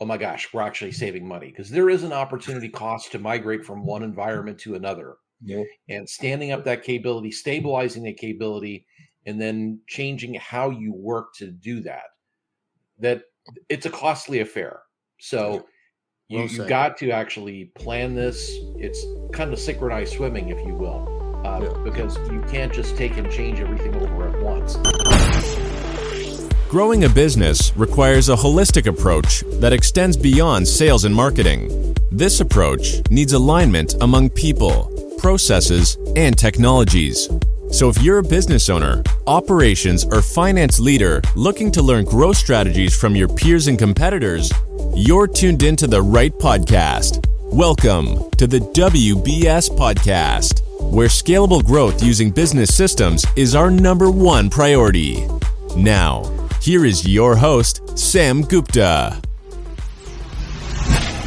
oh my gosh, we're actually saving money, because there is an opportunity cost to migrate from one environment to another. Yeah. And standing up that capability, stabilizing the capability, and then changing how you work to do that it's a costly affair. So you've got to actually plan this. It's kind of synchronized swimming, if you will, because you can't just take and change everything over at once. Growing a business requires a holistic approach that extends beyond sales and marketing. This approach needs alignment among people, processes, and technologies. So if you're a business owner, operations, or finance leader looking to learn growth strategies from your peers and competitors, you're tuned into the right podcast. Welcome to the WBS Podcast, where scalable growth using business systems is our #1 priority. Now, here is your host, Sam Gupta.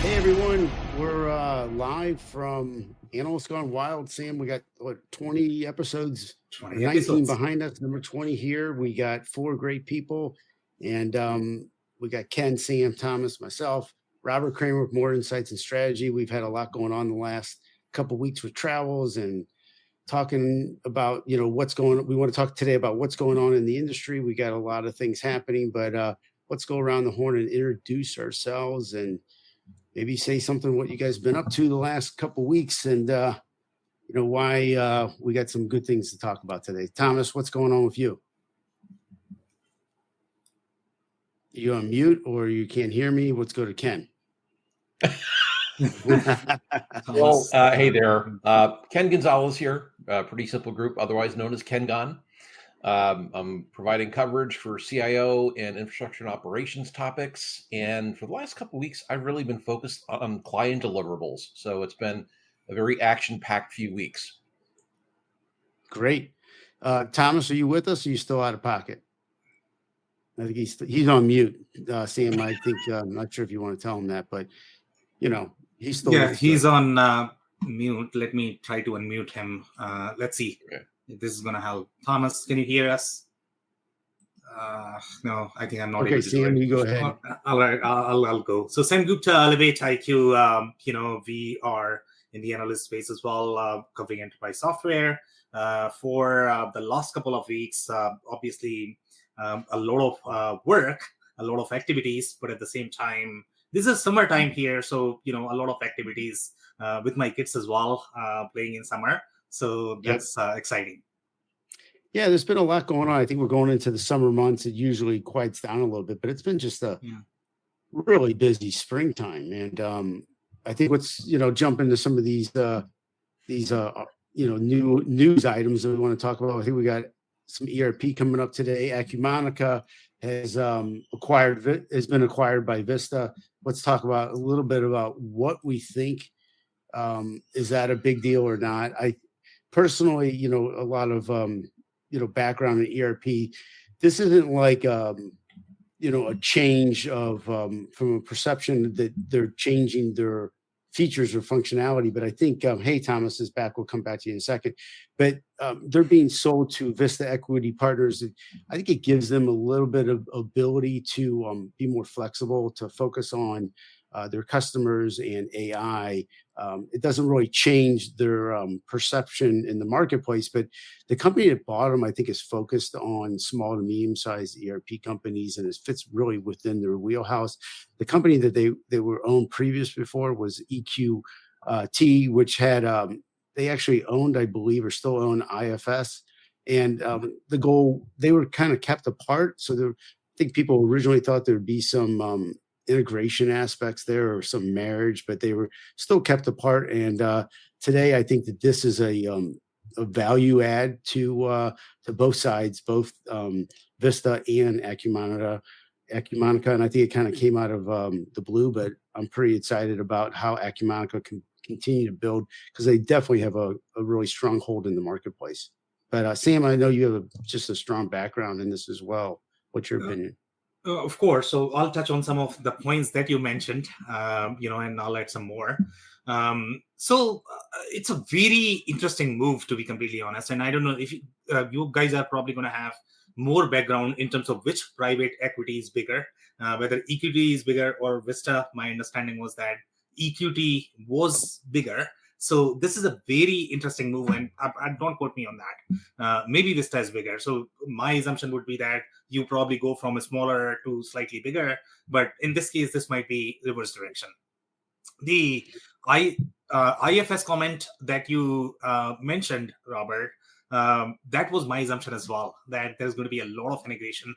Hey everyone, we're live from Analysts Gone Wild. Sam, we got 20 episodes, 19 episodes behind us, number 20 here. We got 4 great people, and we got Ken, Sam, Thomas, myself, Robert Kramer with more insights and strategy. We've had a lot going on the last couple of weeks with travels and talking about, what's going on. We want to talk today about what's going on in the industry. We got a lot of things happening, but let's go around the horn and introduce ourselves and maybe say something what you guys been up to the last couple of weeks, and why we got some good things to talk about today. Thomas, what's going on with you? You on mute or you can't hear me? Let's go to Ken. Well, hey there. Ken Gonzalez here, Pretty Simple Group, otherwise known as KenGon. I'm providing coverage for CIO and infrastructure and operations topics. And for the last couple of weeks, I've really been focused on client deliverables. So it's been a very action-packed few weeks. Great. Thomas, are you with us? Or are you still out of pocket? I think he's on mute. Sam, I think, I'm not sure if you want to tell him that, but, he's still. Yeah, he's on mute. Let me try to unmute him. Let's see. Okay. This is going to help. Thomas, can you hear us? No, I think I'm not able to. Sam, you go ahead. All right, I'll go. So Sam Gupta, Elevate IQ, we are in the analyst space as well, covering enterprise software. For the last couple of weeks, obviously, a lot of work, a lot of activities, but at the same time, this is summertime here. So, a lot of activities with my kids as well, playing in summer. So that's exciting. Yeah, there's been a lot going on. I think we're going into the summer months. It usually quiets down a little bit, but it's been just a really busy springtime. And I think let's jump into some of these new news items that we want to talk about. I think we got some ERP coming up today. Acumatica has been acquired by Vista. Let's talk about a little bit about what we think. Is that a big deal or not? I personally, a lot of, background in ERP. This isn't like, a change of, from a perception that they're changing their features or functionality. But I think, hey, Thomas is back. We'll come back to you in a second. But they're being sold to Vista Equity Partners. I think it gives them a little bit of ability to be more flexible, to focus on their customers and AI. It doesn't really change their perception in the marketplace, but the company that bought them, I think, is focused on small to medium-sized ERP companies, and it fits really within their wheelhouse. The company that they were owned before was EQT, which had they actually owned, I believe, or still own IFS, and the goal, they were kind of kept apart. So I think people originally thought there'd be some integration aspects there or some marriage, but they were still kept apart. And today, I think that this is a value add to both sides, both Vista and Acumatica. And I think it kind of came out of the blue, but I'm pretty excited about how Acumatica can continue to build, because they definitely have a really strong hold in the marketplace. But Sam, I know you have just a strong background in this as well. What's your opinion? Of course. So I'll touch on some of the points that you mentioned, and I'll add some more. So it's a very interesting move, to be completely honest. And I don't know if you guys are probably going to have more background in terms of which private equity is bigger, whether EQT is bigger or Vista. My understanding was that EQT was bigger. So this is a very interesting move, and don't quote me on that. Maybe Vista is bigger. So my assumption would be that you probably go from a smaller to slightly bigger. But in this case, this might be reverse direction. The IFS comment that you mentioned, Robert, that was my assumption as well, that there's going to be a lot of integration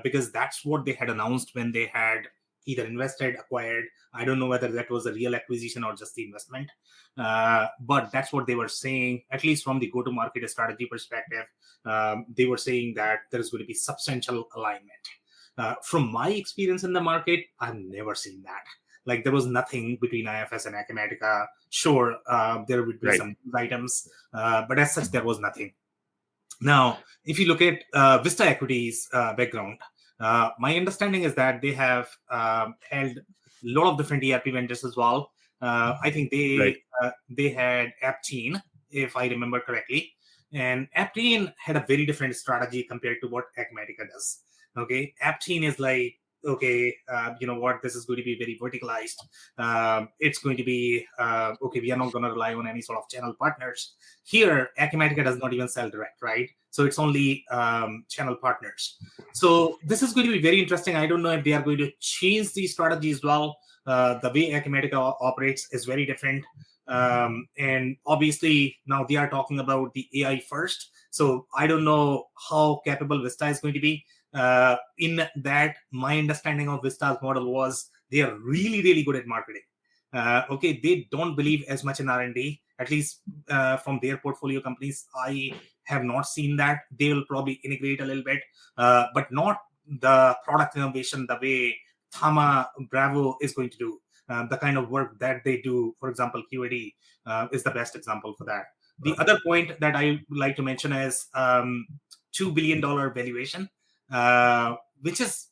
because that's what they had announced when they had either invested, acquired. I don't know whether that was a real acquisition or just the investment, but that's what they were saying, at least from the go-to-market strategy perspective. They were saying that there's going to be substantial alignment. From my experience in the market, I've never seen that. Like, there was nothing between IFS and Acumatica. Sure, there would be some items, but as such, there was nothing. Now, if you look at Vista Equity's background, my understanding is that they have held a lot of different ERP vendors as well. I think they had Aptean, if I remember correctly, and Aptean had a very different strategy compared to what Acumatica does. Okay, Aptean is like, okay, you know what, this is going to be very verticalized. It's going to be, okay, we are not going to rely on any sort of channel partners. Here, Acumatica does not even sell direct, right? So it's only channel partners. So this is going to be very interesting. I don't know if they are going to change the strategy as well. The way Acumatica operates is very different. And obviously, now they are talking about the AI first. So I don't know how capable Vista is going to be. In that, my understanding of Vista's model was they are really, really good at marketing. Okay, they don't believe as much in R&D, at least from their portfolio companies. I have not seen that. They will probably integrate a little bit, but not the product innovation the way Thama Bravo is going to do. The kind of work that they do, for example, QAD is the best example for that. The other point that I would like to mention is $2 billion valuation. Which is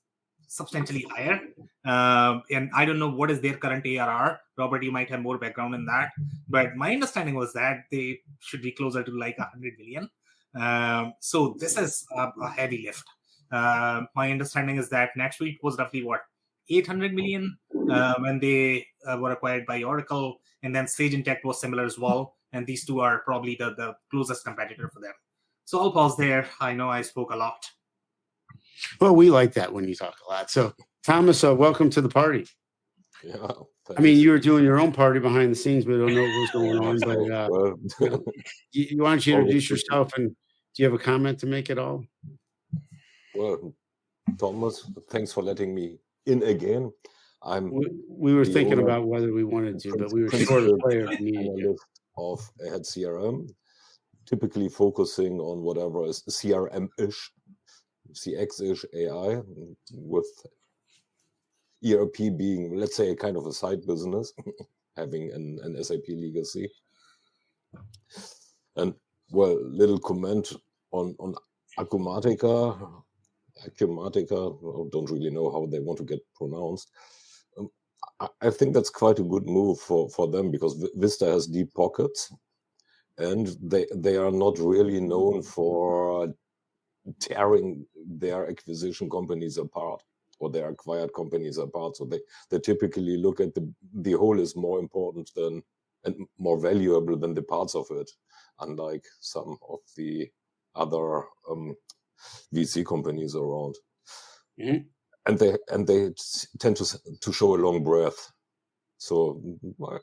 substantially higher. And I don't know what is their current ARR. Robert, you might have more background in that. But my understanding was that they should be closer to like 100 million. So this is a heavy lift. My understanding is that NetSuite was roughly, 800 million when they were acquired by Oracle. And then Sage Intacct was similar as well. And these two are probably the closest competitor for them. So I'll pause there. I know I spoke a lot. Well, we like that when you talk a lot. So, Thomas, welcome to the party. Yeah, thanks. I mean, you were doing your own party behind the scenes. We don't know what was going on, but why don't you introduce yourself, and do you have a comment to make at all? Well, Thomas, thanks for letting me in again. We were thinking about whether we wanted to, but we were short of players. Of a head CRM, typically focusing on whatever is CRM-ish, CX-ish AI, with ERP being, let's say, a kind of a side business, having an SAP legacy. And, well, little comment on Acumatica, I don't really know how they want to get pronounced. I think that's quite a good move for them, because Vista has deep pockets, and they are not really known for tearing their acquisition companies apart, or their acquired companies apart. So they typically look at the whole is more important than and more valuable than the parts of it, unlike some of the other VC companies around. Mm-hmm. And they tend to show a long breath. So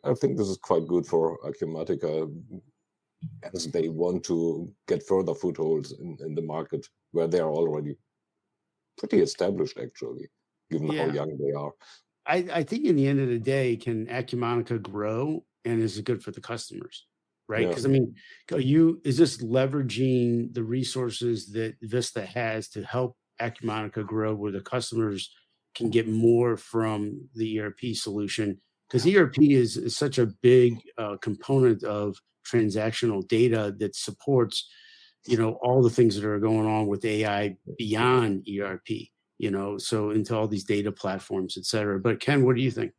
I think this is quite good for Acumatica, as they want to get further footholds in the market where they are already pretty established, actually, given how young they are. I think in the end of the day, can Acumatica grow, and is it good for the customers, right? Because I mean, is this leveraging the resources that Vista has to help Acumatica grow, where the customers can get more from the ERP solution? Because ERP is such a big component of transactional data that supports, all the things that are going on with AI beyond ERP, so into all these data platforms, et cetera. But Ken, what do you think?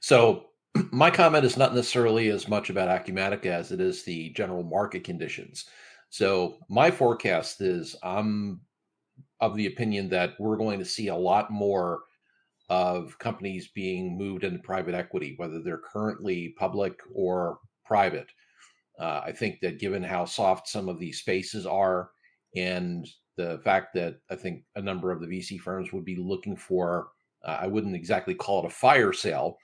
So my comment is not necessarily as much about Acumatica as it is the general market conditions. So my forecast is I'm of the opinion that we're going to see a lot more of companies being moved into private equity, whether they're currently public or private. I think that given how soft some of these spaces are, and the fact that I think a number of the VC firms would be looking for, I wouldn't exactly call it a fire sale,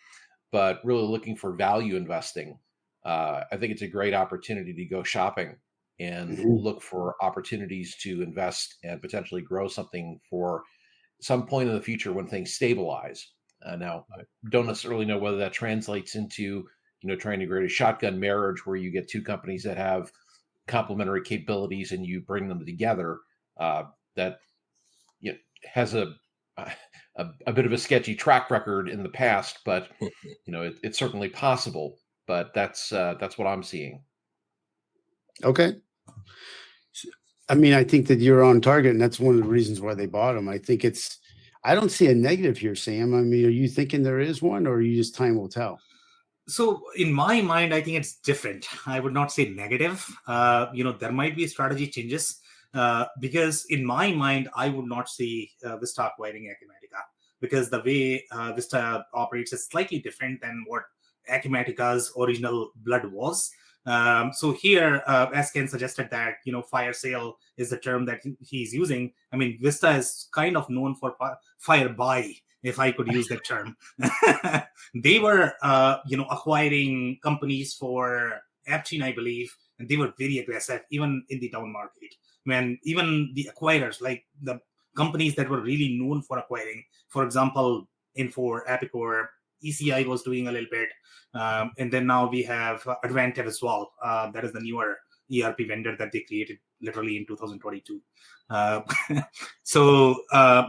but really looking for value investing. I think it's a great opportunity to go shopping and look for opportunities to invest and potentially grow something for some point in the future when things stabilize. Now, I don't necessarily know whether that translates into, trying to create a shotgun marriage where you get two companies that have complementary capabilities and you bring them together. That has a bit of a sketchy track record in the past, but it's certainly possible. But that's what I'm seeing. Okay. I mean, I think that you're on target, and that's one of the reasons why they bought them. I don't see a negative here, Sam. I mean, are you thinking there is one, or are you just time will tell? So in my mind, I think it's different. I would not say negative. There might be strategy changes because in my mind, I would not see Vista acquiring Acumatica, because the way Vista operates is slightly different than what Acumatica's original blood was. So here, as Ken suggested that, fire sale is the term that he's using. I mean, Vista is kind of known for fire buy, if I could use that term. They were, acquiring companies for Aptin, I believe, and they were very aggressive, even in the down market. When even the acquirers, like the companies that were really known for acquiring, for example, Infor, Epicor, ECI was doing a little bit. And then now we have Advantive as well. That is the newer ERP vendor that they created literally in 2022. So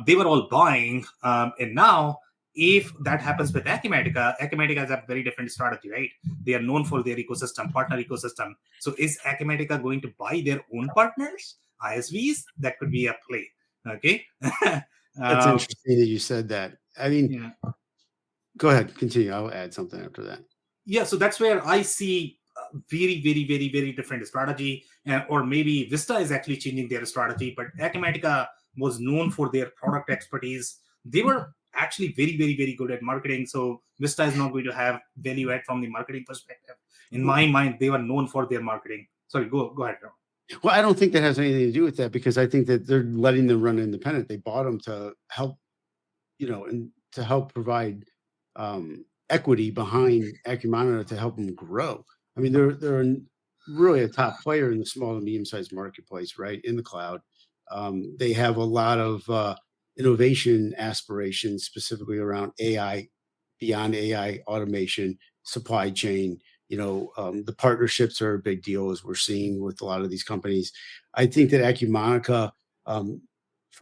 they were all buying. And now, if that happens with Acumatica has a very different strategy, right? They are known for their ecosystem, partner ecosystem. So is Acumatica going to buy their own partners, ISVs? That could be a play. Okay. That's interesting that you said that. I mean, go ahead, continue. I'll add something after that. Yeah, so that's where I see very, very, very, very different strategy. Or maybe Vista is actually changing their strategy, but Acumatica was known for their product expertise. They were actually very, very, very good at marketing. So Vista is not going to have value add from the marketing perspective. In my mind, they were known for their marketing. Sorry, go ahead, Ron. Well, I don't think that has anything to do with that, because I think that they're letting them run independent. They bought them to help, and to help provide equity behind Acumatica to help them grow. I mean, they're really a top player in the small and medium-sized marketplace, right? In the cloud. They have a lot of innovation aspirations, specifically around AI, beyond AI automation, supply chain. The partnerships are a big deal, as we're seeing with a lot of these companies. I think that Acumatica, from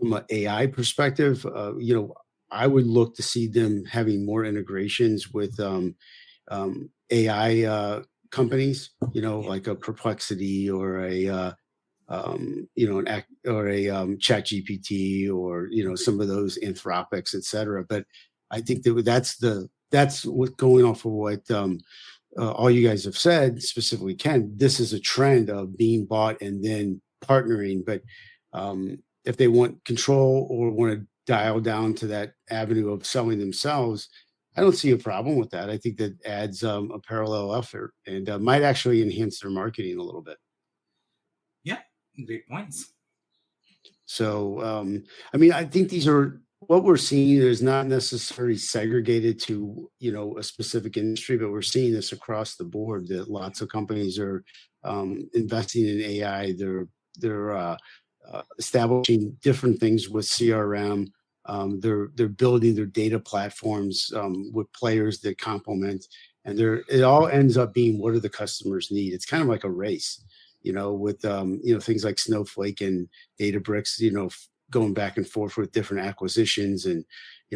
an AI perspective, I would look to see them having more integrations with AI companies, like a Perplexity or a ChatGPT, or some of those Anthropics, et cetera. But I think that that's what's going on for what all you guys have said, specifically Ken. This is a trend of being bought and then partnering. But if they want control or want to dial down to that avenue of selling themselves, I don't see a problem with that. I think that adds a parallel effort and might actually enhance their marketing a little bit. Yeah, great points. So, I mean, I think these are what we're seeing is not necessarily segregated to, a specific industry, but we're seeing this across the board, that lots of companies are investing in AI. They're establishing different things with CRM. They're building their data platforms with players that complement, and it all ends up being, what do the customers need? It's kind of like a race, with things like Snowflake and Databricks, going back and forth with different acquisitions. And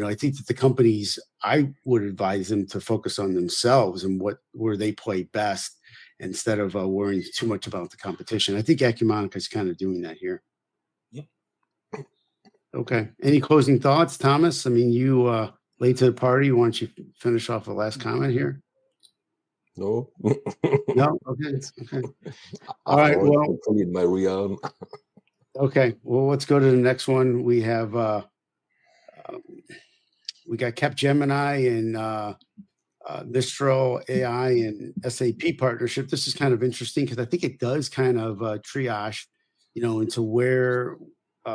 I think that the companies, I would advise them to focus on themselves and where they play best, instead of worrying too much about the competition. I think Acumatica is kind of doing that here. Okay. Any closing thoughts, Thomas? I mean, you late to the party. Why don't you finish off the last comment here? No. No. Okay. All right. Well, in my realm. Okay, well, let's go to the next one. We have we got Capgemini and Mistral AI and SAP partnership. This is kind of interesting because I think it does kind of triage, into where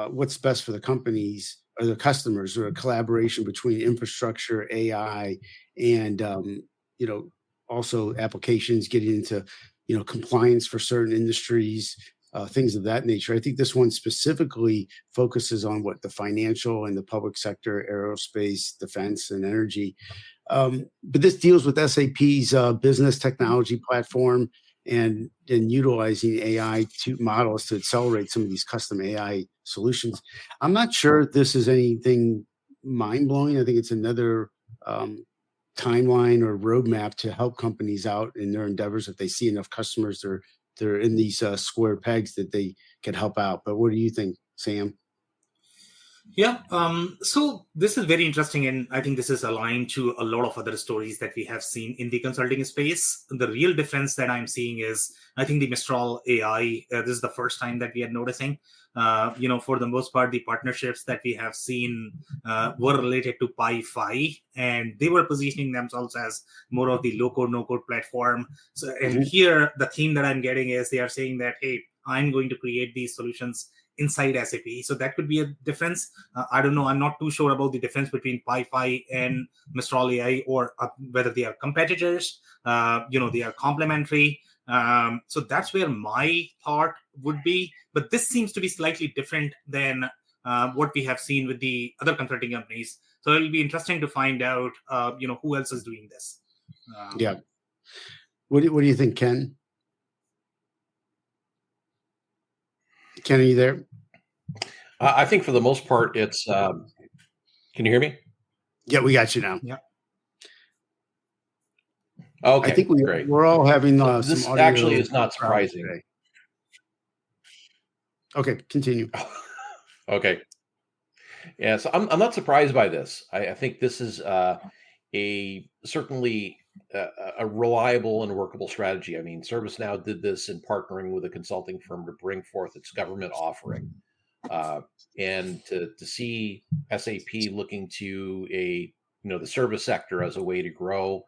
what's best for the companies or the customers, or a collaboration between infrastructure, AI, and also applications getting into compliance for certain industries, things of that nature. I think this one specifically focuses on what the financial and the public sector, aerospace, defense, and energy. But this deals with SAP's business technology platform and utilizing AI models to accelerate some of these custom AI solutions. I'm not sure this is anything mind-blowing. I think it's another timeline or roadmap to help companies out in their endeavors. If they see enough customers, they're in these square pegs that they can help out. But what do you think, Sam? Yeah, so this is very interesting, and I think this is aligned to a lot of other stories that we have seen in the consulting space. The real difference that I'm seeing is, I think the Mistral AI, this is the first time that we are noticing. For the most part, the partnerships that we have seen were related to Pi-Fi, and they were positioning themselves as more of the low-code, no-code platform. So, and here, the theme that I'm getting is they are saying that, hey, I'm going to create these solutions inside SAP. So that could be a difference. I don't know. I'm not too sure about the difference between Pi-Fi and Mistral AI, or whether they are competitors. They are complementary. So that's where my thought would be. But this seems to be slightly different than what we have seen with the other consulting companies. So it'll be interesting to find out, who else is doing this. Yeah. What do you think, Ken? Ken, are you there? I think for the most part, it's. Can you hear me? Yeah, we got you now. Yeah. Okay. I think great. we're all having This some audio actually is not surprising. today. Okay, continue. Okay. Yeah, so I'm not surprised by this. I think this is certainly a reliable and workable strategy. I mean, ServiceNow did this in partnering with a consulting firm to bring forth its government offering, and to see SAP looking to the service sector as a way to grow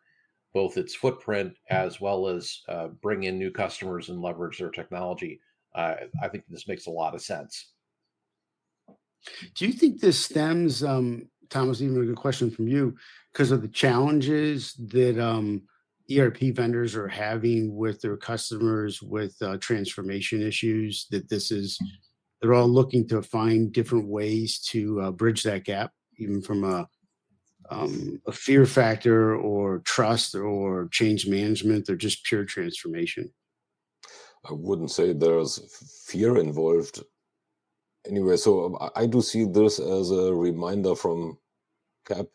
both its footprint as well as bring in new customers and leverage their technology. I think this makes a lot of sense. Do you think this stems, Thomas, even a good question from you, because of the challenges that ERP vendors are having with their customers with transformation issues, that they're all looking to find different ways to bridge that gap, even from a fear factor or trust or change management, or just pure transformation? I wouldn't say there's fear involved. Anyway, so I do see this as a reminder from Cap,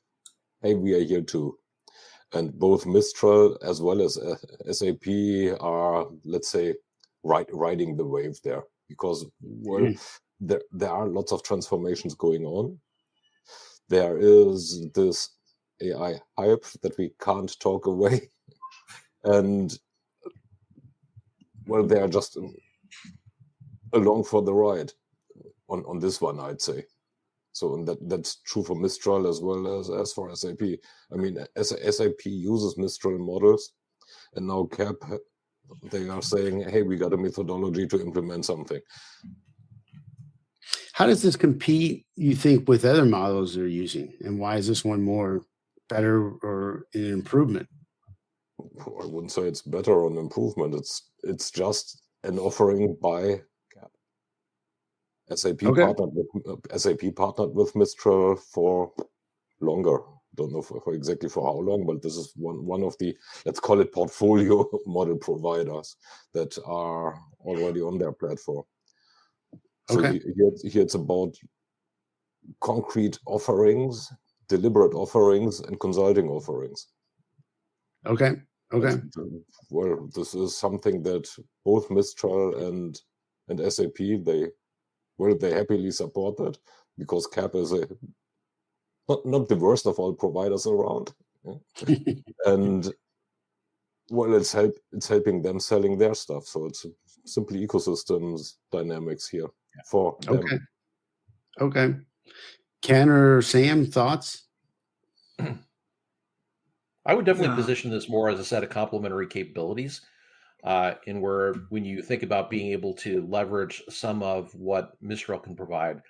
hey, we are here too. And both Mistral as well as SAP are, let's say, riding the wave there, because there are lots of transformations going on. There is this AI hype that we can't talk away. And, well, they are just along for the ride on this one, I'd say. So, and that's true for Mistral as well as for SAP. I mean, SAP uses Mistral models, and now Cap, they are saying, hey, we got a methodology to implement something. How does this compete, you think, with other models they're using? And why is this one better or an improvement? I wouldn't say it's better or an improvement. It's just an offering by Cap. SAP partnered with Mistral for longer. Don't know for exactly for how long, but this is one of the, let's call it, portfolio model providers that are already on their platform. So here it's about concrete offerings, deliberate offerings, and consulting offerings. Okay. Well, this is something that both Mistral and SAP, they happily support that, because Cap is not the worst of all providers around. And well, it's helping them selling their stuff. So it's simply ecosystems dynamics here for them. Okay. Ken or Sam, thoughts? I would definitely position this more as a set of complementary capabilities, in where when you think about being able to leverage some of what Mistral can provide,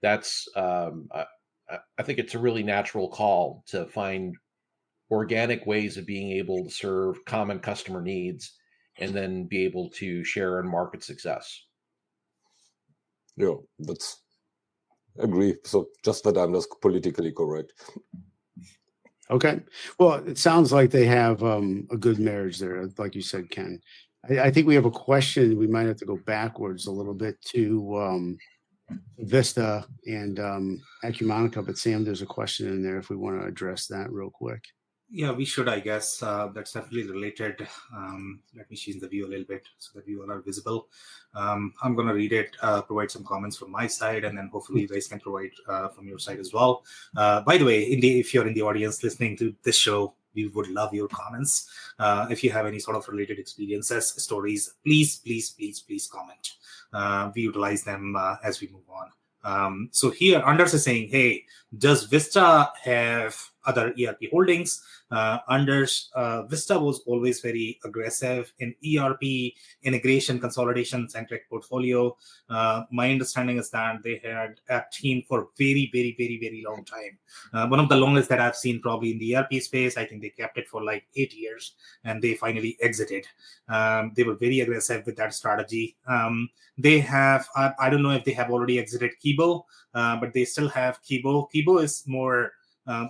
that's I think it's a really natural call to find organic ways of being able to serve common customer needs and then be able to share in market success. Yeah, that's agree. So just that I'm just politically correct. Okay. Well, it sounds like they have a good marriage there, like you said, Ken. I think we have a question. We might have to go backwards a little bit to Vista and Acumatica, but Sam, there's a question in there if we want to address that real quick. Yeah, we should, I guess. That's definitely related. Let me change the view a little bit so that you all are visible. I'm going to read it, provide some comments from my side, and then hopefully you guys can provide from your side as well. By the way, if you're in the audience listening to this show, we would love your comments. If you have any sort of related experiences, stories, please comment. We utilize them as we move on. So here, Anders is saying, hey, does Vista have other ERP holdings? Anders, Vista was always very aggressive in ERP integration, consolidation-centric portfolio. My understanding is that they had a team for very, very, very, very long time. One of the longest that I've seen probably in the ERP space. I think they kept it for like 8 years and they finally exited. They were very aggressive with that strategy. They have, I don't know if they have already exited Kibo, but they still have Kibo. Kibo is more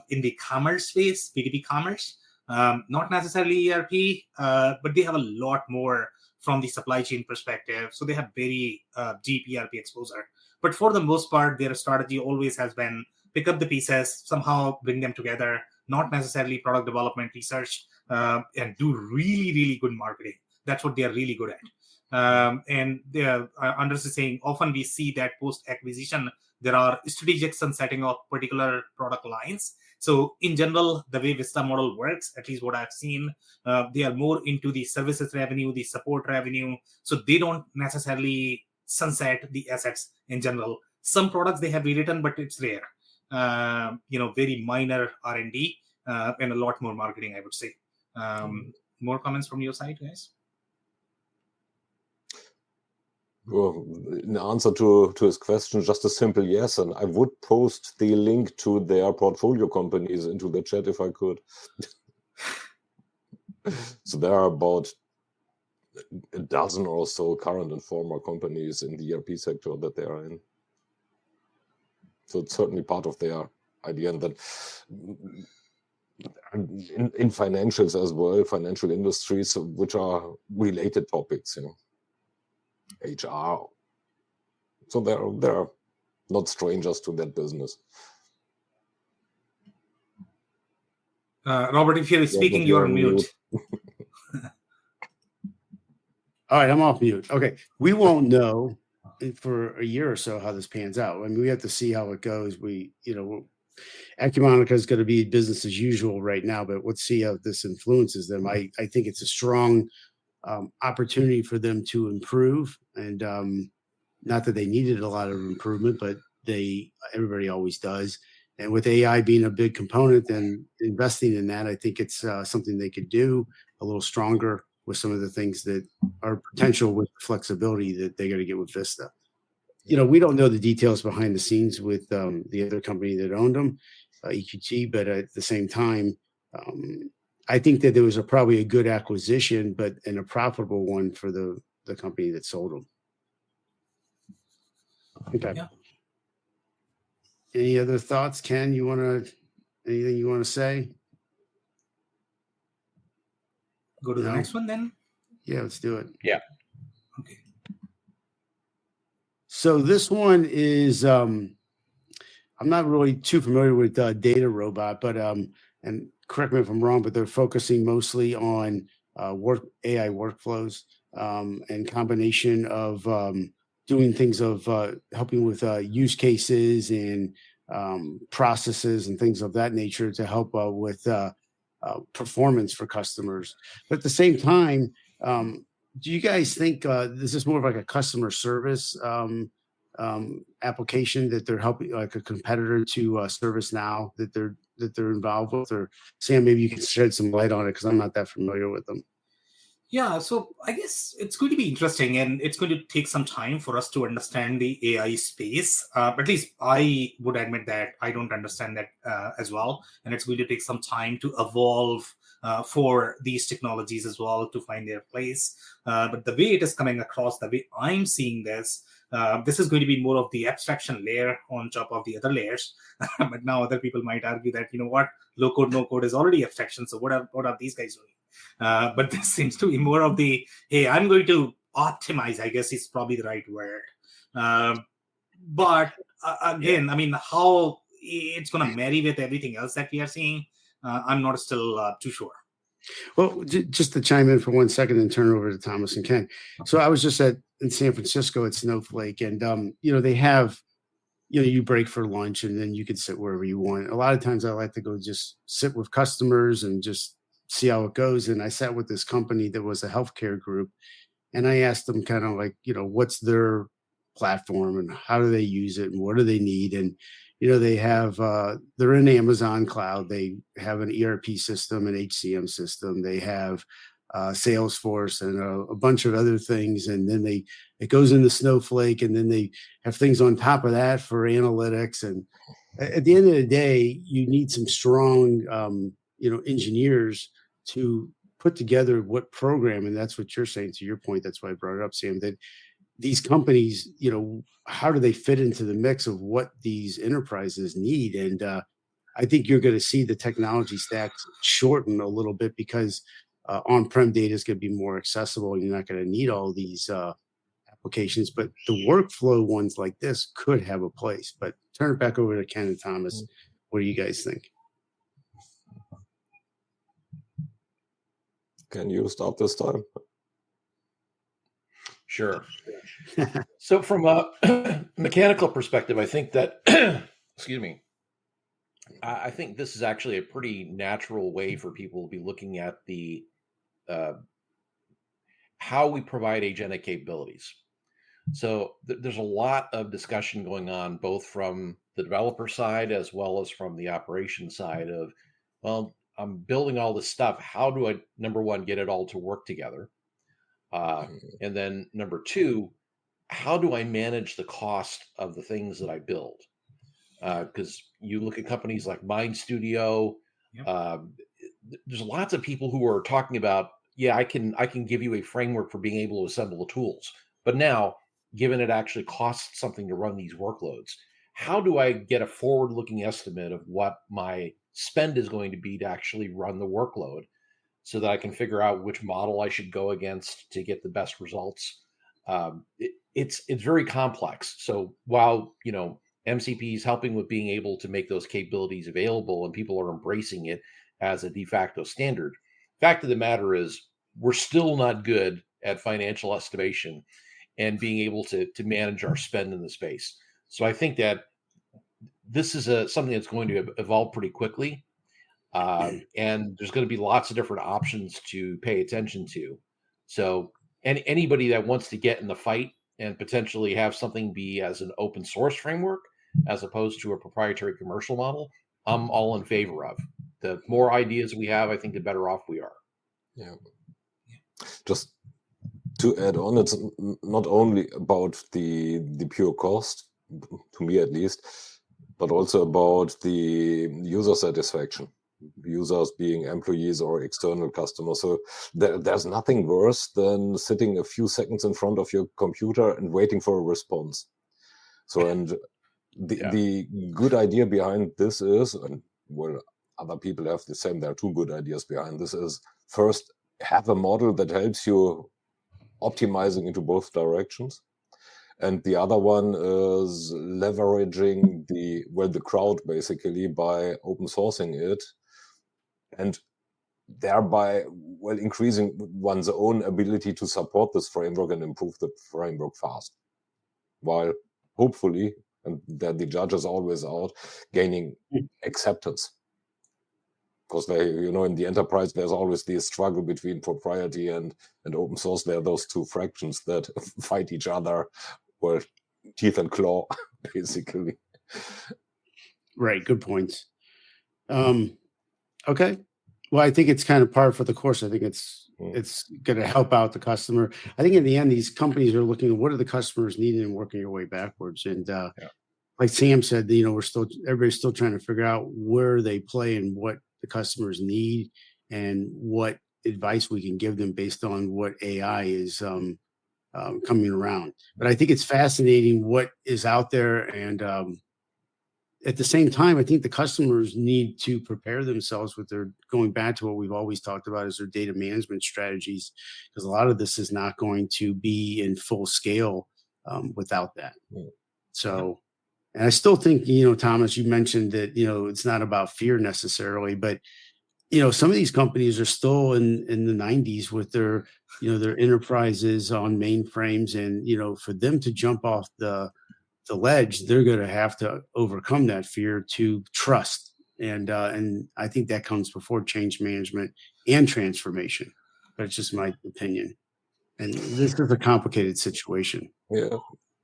in the commerce space, B2B commerce, not necessarily ERP, but they have a lot more from the supply chain perspective. So they have very deep ERP exposure. But for the most part, their strategy always has been pick up the pieces, somehow bring them together, not necessarily product development, research, and do really, really good marketing. That's what they are really good at. And Anders is saying, often we see that post-acquisition, there are strategic sunsetting of particular product lines. So in general, the way Vista model works, at least what I've seen, they are more into the services revenue, the support revenue. So they don't necessarily sunset the assets in general. Some products they have rewritten, but it's rare. Very minor R&D and a lot more marketing, I would say. More comments from your side, guys? Well, in answer to his question, just a simple yes, and I would post the link to their portfolio companies into the chat if I could. So there are about a dozen or so current and former companies in the ERP sector that they are in. So it's certainly part of their idea, and that in financials as well, financial industries, which are related topics, HR. So they're not strangers to that business. Robert, if you're speaking, you're on mute. All right, I'm off mute. Okay, we won't know for a year or so how this pans out. I mean, we have to see how it goes. Acumatica is going to be business as usual right now, but let's see how this influences them. I think it's a strong opportunity for them to improve, and not that they needed a lot of improvement, but everybody always does. And with AI being a big component and investing in that, I think it's something they could do a little stronger with some of the things that are potential with flexibility that they're going to get with Vista. We don't know the details behind the scenes with the other company that owned them, EQT, but at the same time, I think that there was probably a good acquisition, and a profitable one for the company that sold them. Okay. Yeah. Any other thoughts, Ken? Anything you want to say? Go to the next one then? Yeah, let's do it. Yeah. Okay. So this one is, I'm not really too familiar with DataRobot, but, and correct me if I'm wrong, but they're focusing mostly on AI workflows and combination of doing things of helping with use cases and processes and things of that nature to help with performance for customers. But at the same time, do you guys think this is more of like a customer service application that they're helping, like a competitor to ServiceNow that they're involved with? Or Sam, maybe you can shed some light on it because I'm not that familiar with them. Yeah, so I guess it's going to be interesting, and it's going to take some time for us to understand the AI space. At least I would admit that I don't understand that as well, and it's going to take some time to evolve for these technologies as well to find their place. But the way it is coming across, the way I'm seeing this, this is going to be more of the abstraction layer on top of the other layers. But now other people might argue that, low code, no code is already abstraction. So what are these guys doing? But this seems to be more of the, hey, I'm going to optimize, I guess is probably the right word. But again, I mean, how it's going to marry with everything else that we are seeing, I'm not still too sure. Well, just to chime in for 1 second and turn it over to Thomas and Ken. So I was just in San Francisco at Snowflake, and they have, you break for lunch and then you can sit wherever you want. A lot of times I like to go just sit with customers and just see how it goes. And I sat with this company that was a healthcare group, and I asked them kind of like, what's their platform and how do they use it and what do they need? And they have they're in Amazon cloud. They have an ERP system, an HCM system. They have Salesforce and a bunch of other things, and then it goes into Snowflake, and then they have things on top of that for analytics. And at the end of the day, you need some strong engineers to put together what program, and that's what you're saying. To your point, that's why I brought it up, Sam, that these companies, how do they fit into the mix of what these enterprises need? And I think you're going to see the technology stacks shorten a little bit because on-prem data is going to be more accessible, and you're not going to need all these applications. But the workflow ones like this could have a place. But turn it back over to Ken and Thomas. What do you guys think? Can you start this time? Sure. So from a mechanical perspective, I think that, excuse me, I think this is actually a pretty natural way for people to be looking at the how we provide agentic capabilities. So there's a lot of discussion going on, both from the developer side as well as from the operation side of, well, I'm building all this stuff. How do I, number one, get it all to work together? And then number two, how do I manage the cost of the things that I build? Because you look at companies like Mind Studio, there's lots of people who are talking about, yeah, I can give you a framework for being able to assemble the tools. But now, given it actually costs something to run these workloads, how do I get a forward-looking estimate of what my spend is going to be to actually run the workload, so that I can figure out which model I should go against to get the best results? It's very complex. So while MCP is helping with being able to make those capabilities available, and people are embracing it as a de facto standard, fact of the matter is we're still not good at financial estimation and being able to manage our spend in the space. So I think that this is something that's going to evolve pretty quickly. And there's going to be lots of different options to pay attention to. So anybody that wants to get in the fight and potentially have something be as an open source framework as opposed to a proprietary commercial model, I'm all in favor of. The more ideas we have, I think the better off we are. Yeah. Just to add on, it's not only about the pure cost, to me at least, but also about the user satisfaction. Users being employees or external customers. So there's nothing worse than sitting a few seconds in front of your computer and waiting for a response. So, and the good idea behind this is, and well, other people have the same, there are two good ideas behind this, is first, have a model that helps you optimizing into both directions. And the other one is leveraging the crowd basically by open sourcing it, and thereby, increasing one's own ability to support this framework and improve the framework fast, while hopefully, and that the judge is always out, gaining acceptance. because they, in the enterprise, there's always this struggle between proprietary and open source. There are those two fractions that fight each other, well, teeth and claw, basically. Right. Good points. Okay. Well, I think it's kind of par for the course. I think it's going to help out the customer. I think in the end, these companies are looking at what are the customers needing and working your way backwards. And like Sam said, everybody's still trying to figure out where they play and what the customers need and what advice we can give them based on what AI is coming around. But I think it's fascinating what is out there. And at the same time, I think the customers need to prepare themselves with their, going back to what we've always talked about is their data management strategies, because a lot of this is not going to be in full scale without that. So, and I still think, Thomas, you mentioned that, it's not about fear necessarily, but, some of these companies are still in the 90s with their, their enterprises on mainframes. And, for them to jump off the ledge, they're going to have to overcome that fear to trust. And I think that comes before change management and transformation. But it's just my opinion. And this is a complicated situation. Yeah.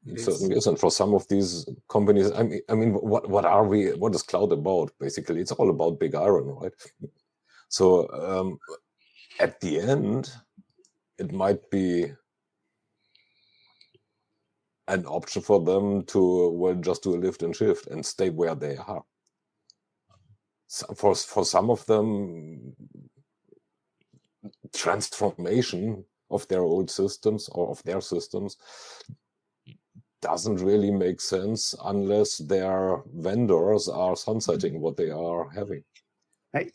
It certainly is, and for some of these companies, I mean, what is cloud about? Basically, it's all about big iron, right? So at the end, it might be an option for them to just do a lift and shift and stay where they are. So for some of them, transformation of their old systems or of their systems doesn't really make sense unless their vendors are sunsetting what they are having.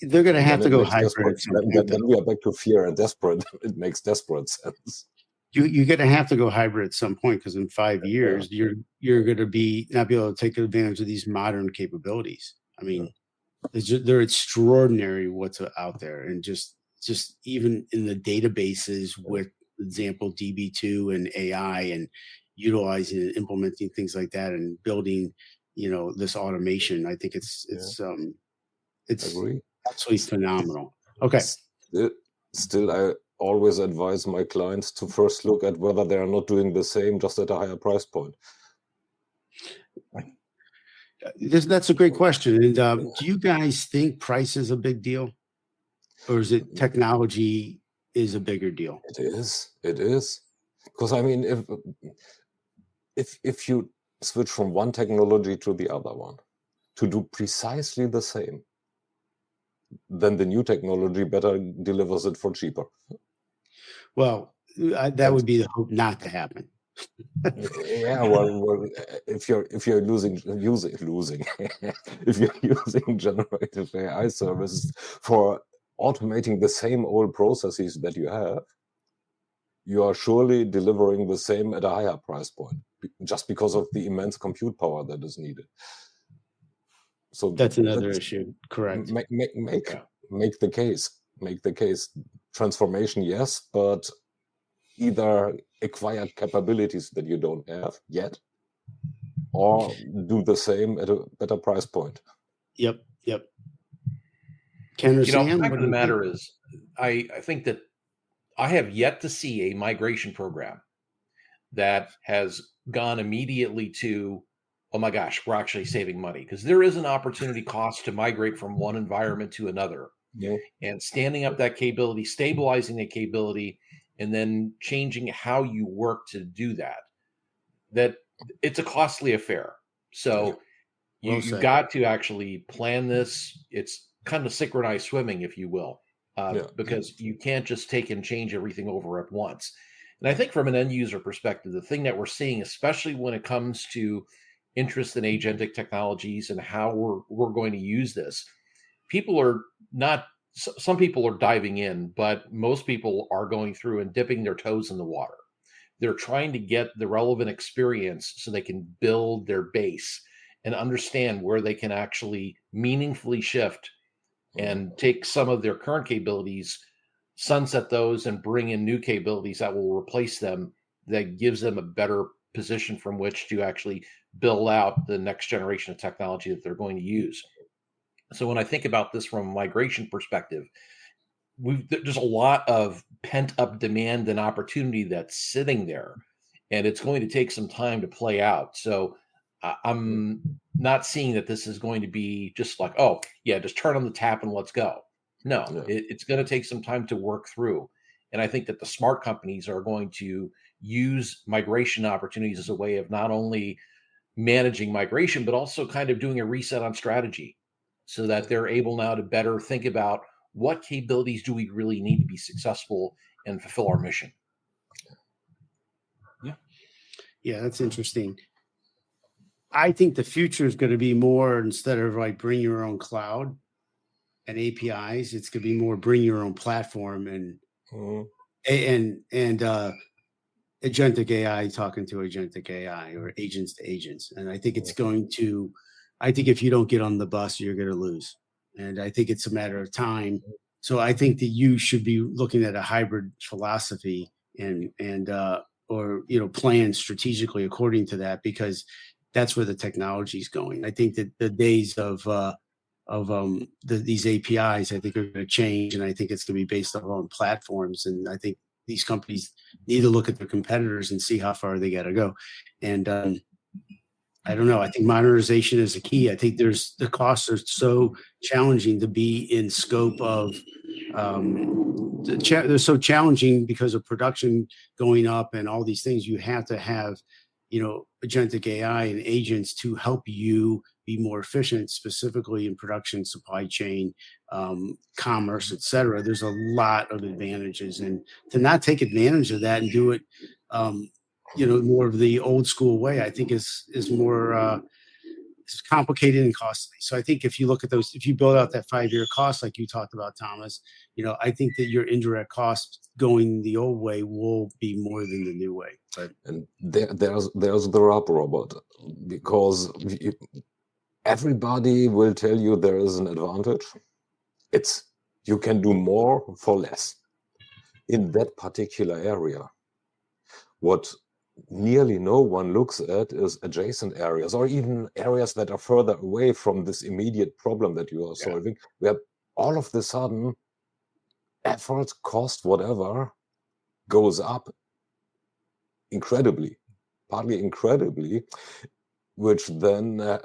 They're going to have to go hybrid. Then we are back to fear and desperate. It makes desperate sense. You're going to have to go hybrid at some point, because in 5 years, you're going to not be able to take advantage of these modern capabilities. I mean, they're extraordinary what's out there, and just even in the databases with, for example, DB2 and AI and utilizing and implementing things like that and building, this automation. I think it's absolutely phenomenal. Okay. Still, I always advise my clients to first look at whether they are not doing the same, just at a higher price point. That's a great question. And do you guys think price is a big deal, or is it technology is a bigger deal? It is. Because I mean, if you switch from one technology to the other one to do precisely the same, then the new technology better delivers it for cheaper. Well, that would be the hope not to happen. Yeah, well, if you're using if you're using generative AI services for automating the same old processes that you have, you are surely delivering the same at a higher price point, just because of the immense compute power that is needed. So that's another issue. Correct. Make the case. Transformation, yes, but either acquire capabilities that you don't have yet, or do the same at a better price point. Yep. Ken or Sam, the fact of the matter is, I think that I have yet to see a migration program that has gone immediately to, oh my gosh, we're actually saving money, because there is an opportunity cost to migrate from one environment to another. Yeah. And standing up that capability, stabilizing the capability, and then changing how you work to do that it's a costly affair. So you've got to actually plan this. It's kind of synchronized swimming, if you will, because you can't just take and change everything over at once. And I think from an end user perspective, the thing that we're seeing, especially when it comes to interest in agentic technologies and how we're going to use this, some people are diving in, but most people are going through and dipping their toes in the water. They're trying to get the relevant experience so they can build their base and understand where they can actually meaningfully shift and take some of their current capabilities, sunset those, and bring in new capabilities that will replace them, that gives them a better position from which to actually build out the next generation of technology that they're going to use. So when I think about this from a migration perspective, there's a lot of pent up demand and opportunity that's sitting there, and it's going to take some time to play out. So I'm not seeing that this is going to be just like, oh yeah, just turn on the tap and let's go. No, it's going to take some time to work through. And I think that the smart companies are going to use migration opportunities as a way of not only managing migration, but also kind of doing a reset on strategy so that they're able now to better think about what capabilities do we really need to be successful and fulfill our mission. Yeah, that's interesting. I think the future is going to be more, instead of like bring your own cloud and APIs, it's going to be more bring your own platform and agentic AI talking to agentic AI or agents to agents. And I think it's going to, I think if you don't get on the bus, you're going to lose. And I think it's a matter of time. So I think that you should be looking at a hybrid philosophy and or, you know, plan strategically according to that, because that's where the technology is going. I think that the days of these APIs, I think, are going to change, and I think it's going to be based on platforms. And I think these companies need to look at their competitors and see how far they got to go. And I don't know. I think modernization is the key. I think the costs are so challenging to be in scope of. They're so challenging because of production going up and all these things. You have to have, you know, agentic AI and agents to help you be more efficient, specifically in production, supply chain, commerce, et cetera. There's a lot of advantages, and to not take advantage of that and do it, you know, more of the old school way, I think is more it's complicated and costly. So I think if you look at those, if you build out that 5-year cost, like you talked about, Thomas, you know, I think that your indirect costs going the old way will be more than the new way. But And there's the rub, Robert, because everybody will tell you there is an advantage. It's you can do more for less in that particular area. What nearly no one looks at is adjacent areas, or even areas that are further away from this immediate problem that you are solving, where all of the sudden effort, cost, whatever, goes up incredibly, partly incredibly, which then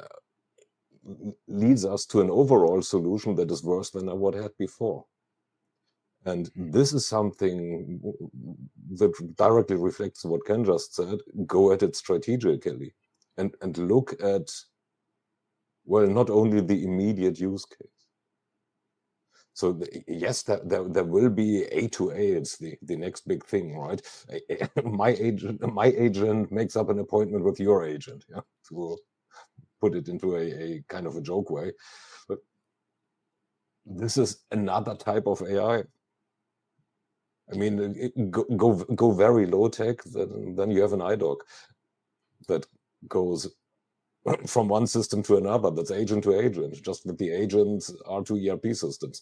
leads us to an overall solution that is worse than what I had before. And this is something that directly reflects what Ken just said. Go at it strategically and look at, well, not only the immediate use case. So yes, there will be A to A. It's the next big thing, right? My agent makes up an appointment with your agent, yeah, to put it into a kind of a joke way. But this is another type of AI. I mean, go very low tech, then you have an iDoc that goes from one system to another. That's agent to agent, just that the agents are two ERP systems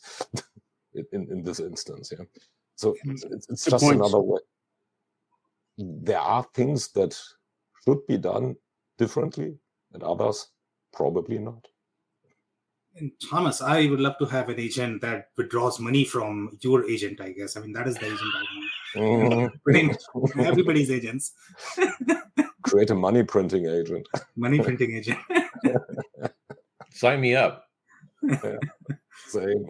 in this instance. Yeah, so it's just another way. There are things that should be done differently, and others probably not. And Thomas, I would love to have an agent that withdraws money from your agent, I guess. I mean, that is the agent I want. Pretty much everybody's agents. Create a money printing agent. Money printing agent. Sign me up. Yeah, same.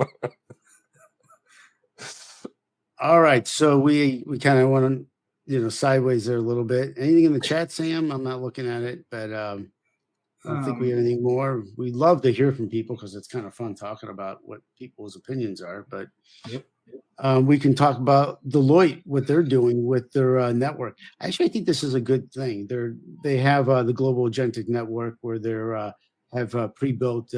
all right, so we kind of went on, you know, sideways there a little bit. Anything in the chat, Sam? I'm not looking at it, but I don't think we have anything more. We'd love to hear from people because it's kind of fun talking about what people's opinions are. But we can talk about Deloitte, what they're doing with their network. Actually, I think this is a good thing. They have the Global Agentic Network where they have pre-built,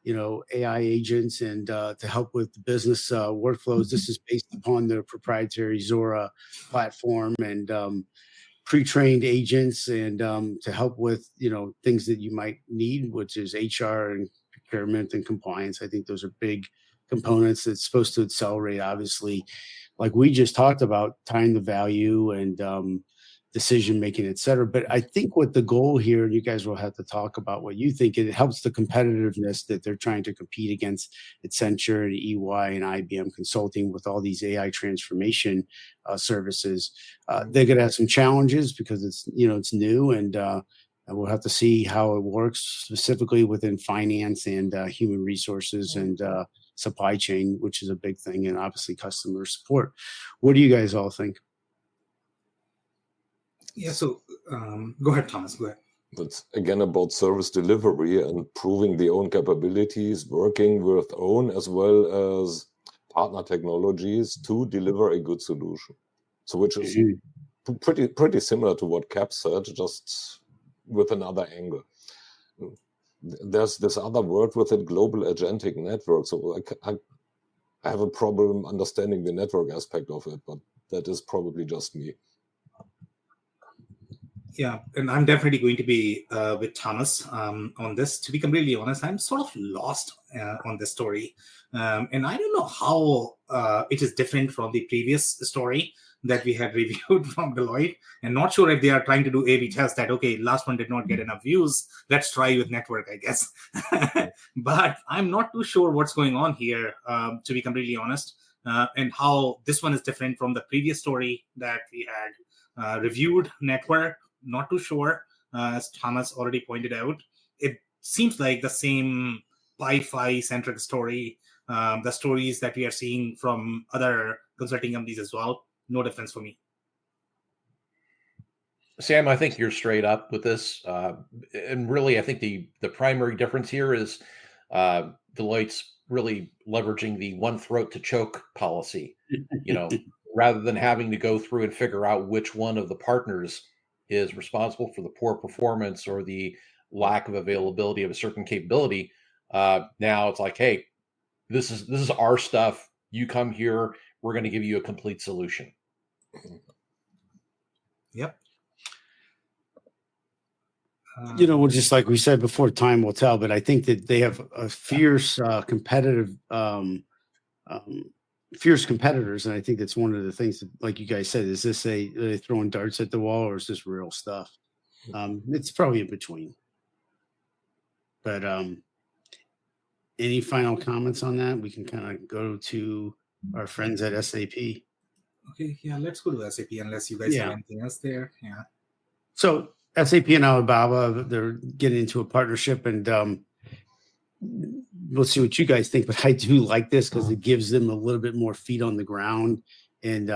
you know, AI agents and to help with the business workflows. This is based upon their proprietary Zora platform and pre-trained agents and to help with, you know, things that you might need, which is HR and procurement and compliance. I think those are big components that's supposed to accelerate, obviously, like we just talked about, time to value and decision making, et cetera. But I think what the goal here, and you guys will have to talk about what you think, it helps the competitiveness that they're trying to compete against Accenture and EY and IBM Consulting with all these AI transformation services. They're going to have some challenges because it's new, and we'll have to see how it works specifically within finance and human resources and supply chain, which is a big thing, and obviously customer support. What do you guys all think? Yeah, so go ahead, Thomas, go ahead. It's again about service delivery and proving the own capabilities, working with own as well as partner technologies to deliver a good solution. So which is pretty similar to what Cap said, just with another angle. There's this other word with it, Global Agentic Network. So I have a problem understanding the network aspect of it, but that is probably just me. Yeah, and I'm definitely going to be with Thomas on this. To be completely honest, I'm sort of lost on this story. And I don't know how it is different from the previous story that we had reviewed from Deloitte. And not sure if they are trying to do A/B test that, okay, last one did not get enough views. Let's try with network, I guess. But I'm not too sure what's going on here, to be completely honest, and how this one is different from the previous story that we had reviewed network. Not too sure, as Thomas already pointed out. It seems like the same Wi-Fi-centric story, the stories that we are seeing from other consulting companies as well. No difference for me. Sam, I think you're straight up with this. And really, I think the primary difference here is Deloitte's really leveraging the one throat to choke policy, rather than having to go through and figure out which one of the partners is responsible for the poor performance or the lack of availability of a certain capability. Now it's like, hey, this is our stuff. You come here, we're going to give you a complete solution. Yep. Just like we said before, time will tell. But I think that they have a fierce competitors, and I think that's one of the things that, like you guys said, is this are they throwing darts at the wall, or is this real stuff? It's probably in between. But any final comments on that? We can kind of go to our friends at SAP. Okay, yeah, let's go to SAP unless you guys have anything else there. Yeah. So SAP and Alibaba, they're getting into a partnership, and we'll see what you guys think, but I do like this because it gives them a little bit more feet on the ground and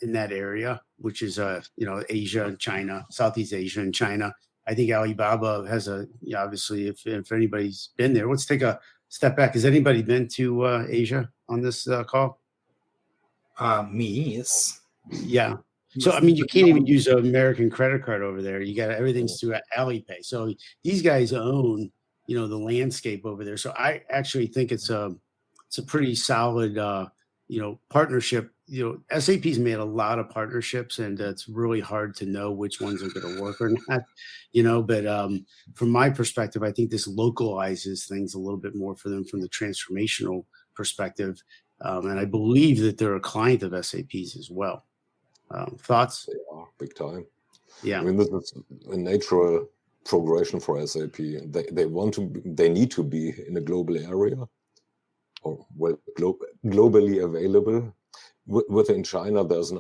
in that area, which is Asia and China, Southeast Asia and China. I think Alibaba has obviously, if anybody's been there, let's take a step back. Has anybody been to Asia on this call? Me, yes. Yeah. So, I mean, you can't even use an American credit card over there. You got everything's through Alipay. So these guys own the landscape over there. So I actually think it's a pretty solid, partnership. SAP's made a lot of partnerships, and it's really hard to know which ones are going to work or not, but from my perspective, I think this localizes things a little bit more for them from the transformational perspective. And I believe that they're a client of SAP's as well. Thoughts? They are big time. Yeah. I mean, this is a natural progression for SAP. They need to be in a global area, or globally available. Within China, there's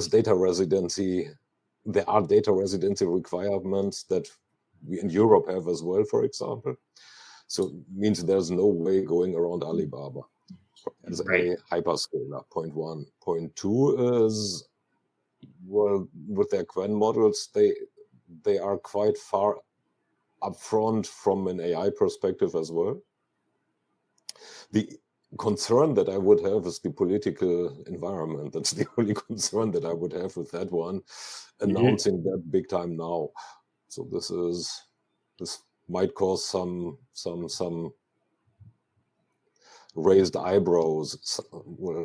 data residency. There are data residency requirements that we in Europe have as well, for example. So it means there's no way going around Alibaba as a hyperscaler. Point one. Point two is, with their Quen models, they are quite far upfront from an AI perspective as well. The concern that I would have is the political environment. That's the only concern that I would have with that one, announcing that big time now. So this might cause some raised eyebrows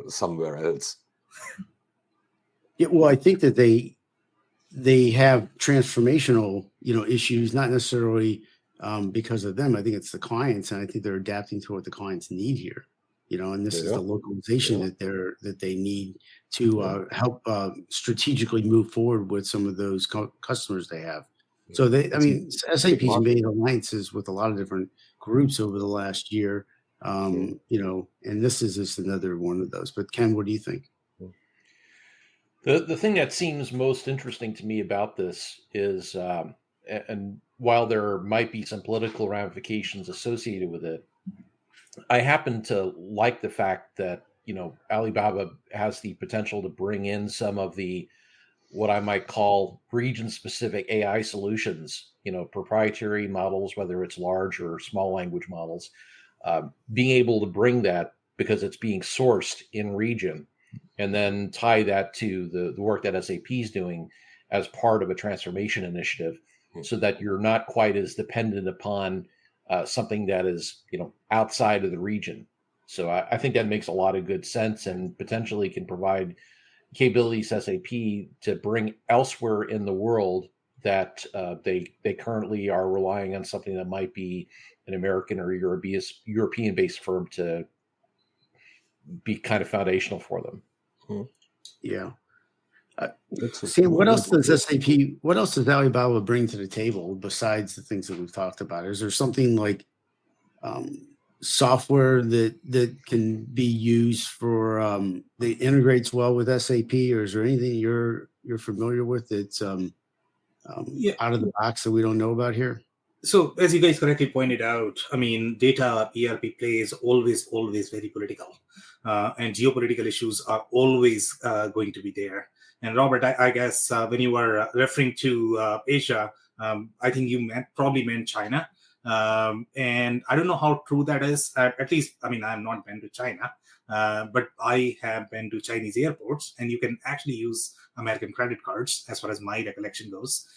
somewhere else. Yeah, well, I think that they have transformational, issues, not necessarily because of them. I think it's the clients, and I think they're adapting to what the clients need here. and this is the localization that they need to help strategically move forward with some of those customers they have. So SAP's made alliances with a lot of different groups over the last year, and this is just another one of those. But Ken, what do you think? The thing that seems most interesting to me about this is, and while there might be some political ramifications associated with it, I happen to like the fact that, Alibaba has the potential to bring in some of the, what I might call region-specific AI solutions, proprietary models, whether it's large or small language models, being able to bring that because it's being sourced in region, and then tie that to the work that SAP is doing as part of a transformation initiative, so that you're not quite as dependent upon something that is, outside of the region. So I think that makes a lot of good sense and potentially can provide capabilities to SAP to bring elsewhere in the world that they currently are relying on something that might be an American or European-based firm to be kind of foundational for them. Yeah. Sam, what else does Alibaba bring to the table besides the things that we've talked about? Is there something like software that can be used for that integrates well with SAP, or is there anything you're familiar with that's out of the box that we don't know about here? So, as you guys correctly pointed out, data ERP play is always very political, and geopolitical issues are always going to be there. And Robert, I guess when you were referring to Asia, I think you probably meant China. And I don't know how true that is. At least, I've not been to China, but I have been to Chinese airports, and you can actually use American credit cards, as far as my recollection goes.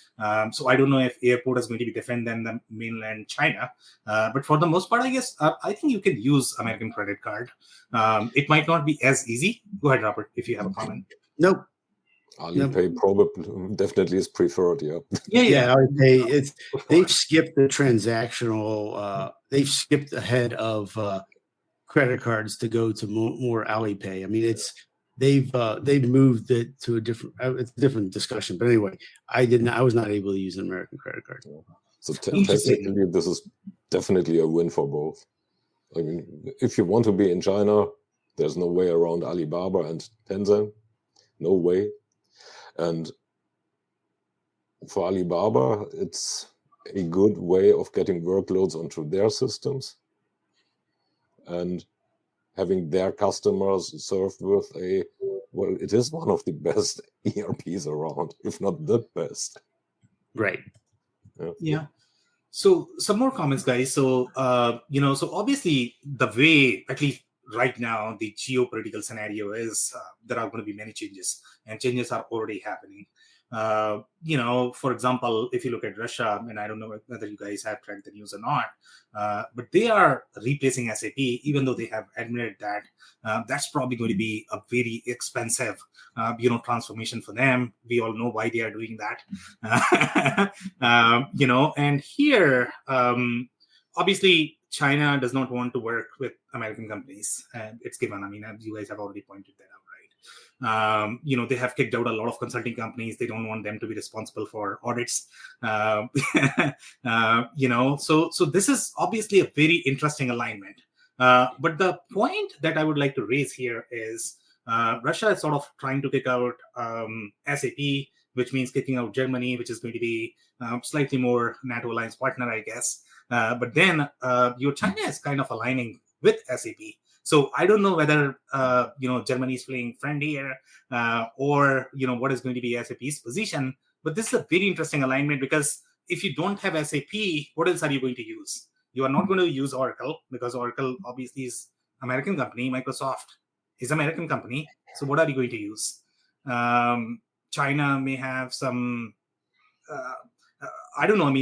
So I don't know if airport is going to be different than the mainland China, but for the most part, I guess I think you can use American credit card. It might not be as easy. Go ahead, Robert, if you have a comment. Nope. Alipay probably definitely is preferred. Yeah. Alipay, they've skipped the transactional. They've skipped ahead of credit cards to go to more Alipay. They've moved it to a different. It's a different discussion, but anyway, I was not able to use an American credit card. So technically, this is definitely a win for both. If you want to be in China, there's no way around Alibaba and Tencent. No way. And for Alibaba, it's a good way of getting workloads onto their systems and having their customers served with it is one of the best ERPs around, if not the best. Right. Yeah. So some more comments, guys. So, so obviously the way, at least right now, the geopolitical scenario is there are going to be many changes, and changes are already happening. For example, if you look at Russia, and I don't know whether you guys have tracked the news or not, but they are replacing SAP, even though they have admitted that that's probably going to be a very expensive, transformation for them. We all know why they are doing that. And here, obviously, China does not want to work with American companies. It's given. You guys have already pointed that out, right? They have kicked out a lot of consulting companies. They don't want them to be responsible for audits. So this is obviously a very interesting alignment. But the point that I would like to raise here is Russia is sort of trying to kick out SAP, which means kicking out Germany, which is going to be slightly more NATO alliance partner, I guess. But then your China is kind of aligning with SAP. So I don't know whether Germany is playing friend here, or what is going to be SAP's position. But this is a very interesting alignment, because if you don't have SAP, what else are you going to use? You are not going to use Oracle, because Oracle obviously is American company. Microsoft is American company. So what are you going to use? China may have some. I don't know.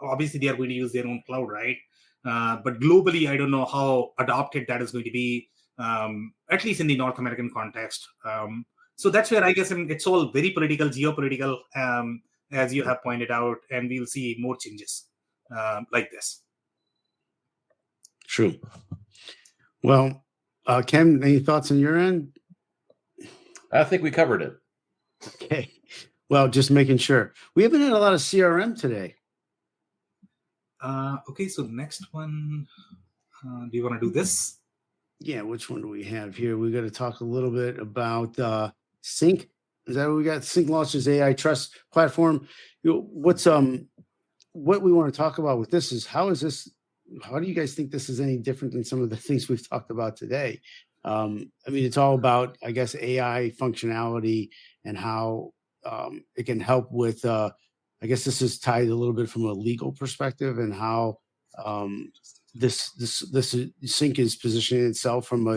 Obviously, they are going to use their own cloud, right? But globally, I don't know how adopted that is going to be, at least in the North American context. So that's where I guess it's all very political, geopolitical, as you have pointed out, and we'll see more changes like this. True. Well, Ken, any thoughts on your end? I think we covered it. Okay. Well, just making sure. We haven't had a lot of CRM today. Okay, so next one, do you want to do this? Yeah, which one do we have here? We got to talk a little bit about Snyk. Is that what we got? Snyk launches AI trust platform. What we want to talk about with this is how do you guys think this is any different than some of the things we've talked about today? I mean, it's all about, I guess, AI functionality and how it can help with, I guess this is tied a little bit from a legal perspective and how this Snyk is positioning itself from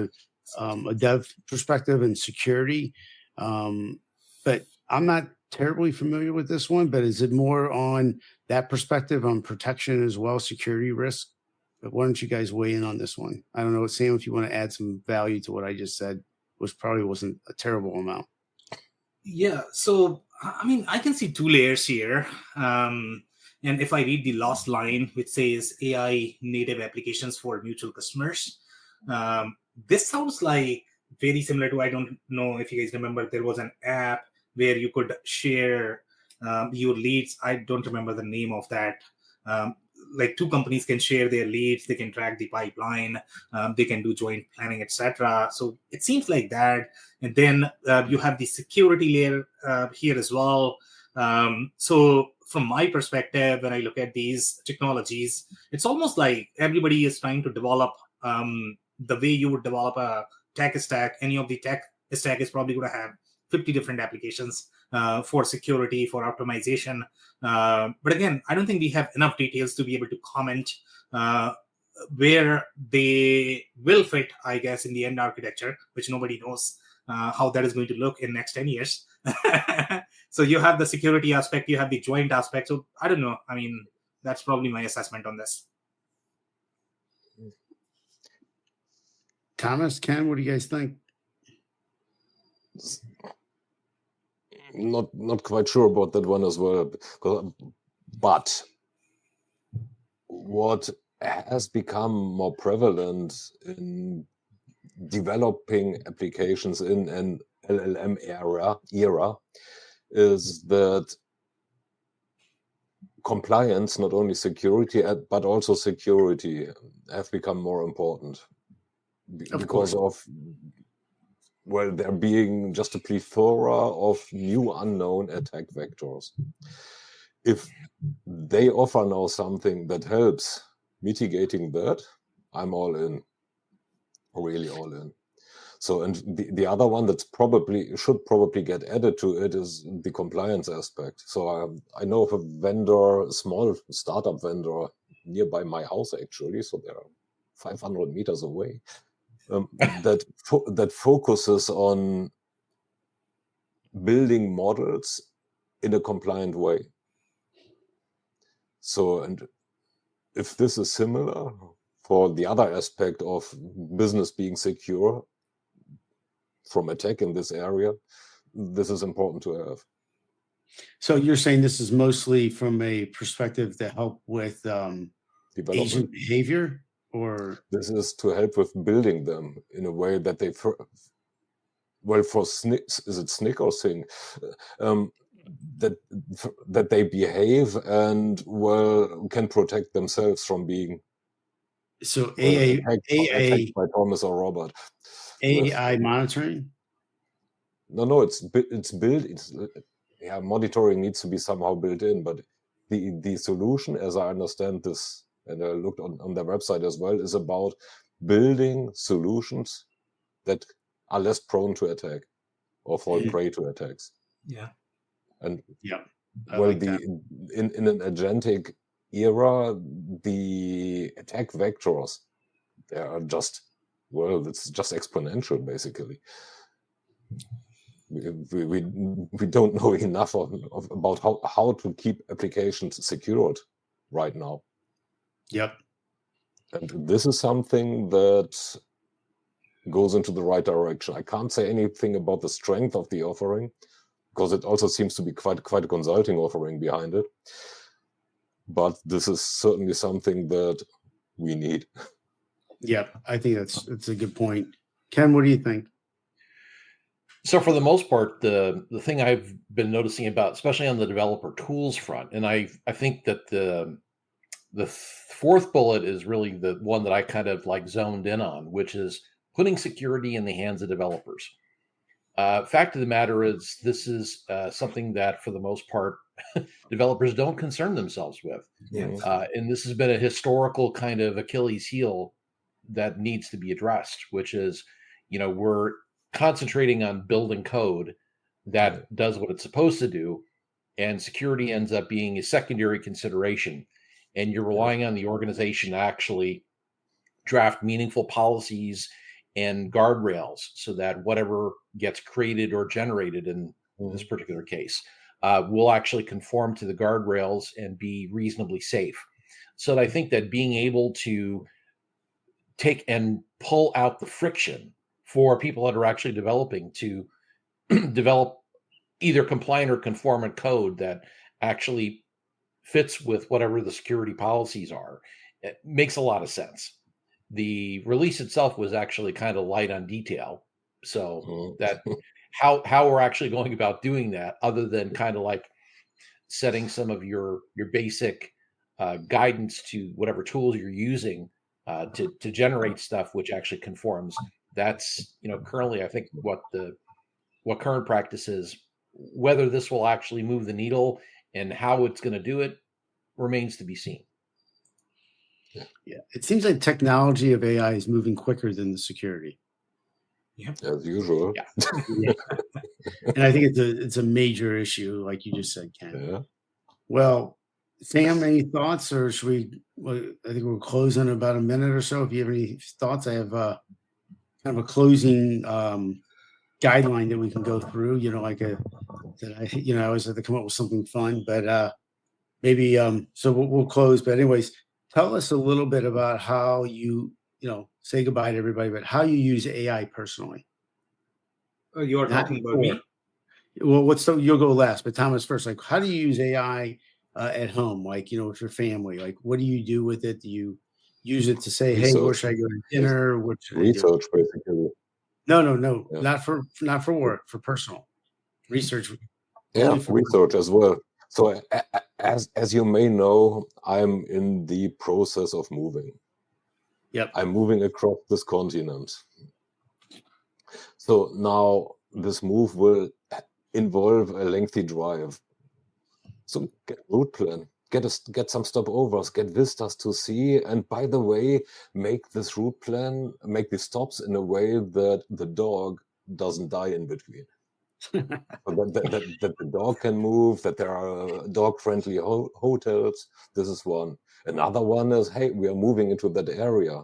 a dev perspective and security. But I'm not terribly familiar with this one, but is it more on that perspective on protection as well, security risk? But why don't you guys weigh in on this one? I don't know, Sam, if you want to add some value to what I just said, probably wasn't a terrible amount. Yeah, so I mean, I can see two layers here. And if I read the last line, which says AI native applications for mutual customers, this sounds like very similar to, I don't know if you guys remember, there was an app where you could share your leads. I don't remember the name of that. Like two companies can share their leads, they can track the pipeline, they can do joint planning, etc. So it seems like that. And then you have the security layer here as well. So from my perspective, when I look at these technologies, it's almost like everybody is trying to develop the way you would develop a tech stack. Any of the tech stack is probably going to have 50 different applications for security, for optimization. But again, I don't think we have enough details to be able to comment where they will fit, I guess, in the end architecture, which nobody knows how that is going to look in next 10 years. So you have the security aspect, you have the joint aspect. So I don't know. I mean, that's probably my assessment on this. Thomas, Ken, what do you guys think? Not quite sure about that one as well. But what has become more prevalent in developing applications in an LLM era is that compliance, not only security, but also security have become more important because of, well, there being just a plethora of new unknown attack vectors. If they offer now something that helps mitigating that, I'm all in, really all in. So, and the other one that's should probably get added to it is the compliance aspect. So I know of a vendor, a small startup vendor nearby my house, actually, so they're 500 meters away, that focuses on building models in a compliant way. So, and if this is similar for the other aspect of business being secure from attack in this area, this is important to have. So you're saying this is mostly from a perspective to help with agent behavior, or this is to help with building them in a way that they, for Snyk, is it Snyk or Snyk? That they behave and can protect themselves from being attacked by Thomas or Robert. AI monitoring? No, it's built. Monitoring needs to be somehow built in, but the solution, as I understand this, and I looked on their website as well, is about building solutions that are less prone to attack or fall prey to attacks. Yeah. And yeah, in an agentic era, the attack vectors, they are just, it's just exponential, basically. We don't know enough about how to keep applications secured right now. Yep. And this is something that goes into the right direction. I can't say anything about the strength of the offering, because it also seems to be quite a consulting offering behind it. But this is certainly something that we need. Yeah, I think that's a good point. Ken, what do you think? So for the most part, the thing I've been noticing about, especially on the developer tools front, and I think that the fourth bullet is really the one that I kind of like zoned in on, which is putting security in the hands of developers. Fact of the matter is, this is something that, for the most part, developers don't concern themselves with. Yeah. And this has been a historical kind of Achilles heel that needs to be addressed, which is, we're concentrating on building code that does what it's supposed to do, and security ends up being a secondary consideration. And you're relying on the organization to actually draft meaningful policies and guardrails so that whatever gets created or generated in this particular case will actually conform to the guardrails and be reasonably safe. So I think that being able to take and pull out the friction for people that are actually developing to develop either compliant or conformant code that actually fits with whatever the security policies are, it makes a lot of sense. The release itself was actually kind of light on detail, so that how we're actually going about doing that, other than kind of like setting some of your basic guidance to whatever tools you're using to generate stuff which actually conforms. That's currently I think what current practice is. Whether this will actually move the needle and how it's going to do it remains to be seen. Yeah, it seems like technology of AI is moving quicker than the security. Yeah, as usual. Yeah. And I think it's a major issue, like you just said, Ken. Yeah. Well, Sam, any thoughts, or should we? I think we'll close in about a minute or so. If you have any thoughts, I have kind of a closing guideline that we can go through. I always have to come up with something fun, but maybe so we'll close. But anyways, tell us a little bit about how you say goodbye to everybody, but how you use AI personally. You are talking about me? Well, you'll go last, but Thomas first. Like, how do you use AI at home? Like, with your family. Like, what do you do with it? Do you use it to say, "Hey, where should I go to dinner? What should I do?" Research, basically. No, Yeah. not for work, for personal research. Yeah, research as well. So as you may know, I'm in the process of moving. Yep. I'm moving across this continent. So now this move will involve a lengthy drive. So get a route plan, get some stopovers, get vistas to see, and by the way, make this route plan, make the stops in a way that the dog doesn't die in between. So that the dog can move, that there are dog-friendly hotels. This is one. Another one is, hey, we are moving into that area.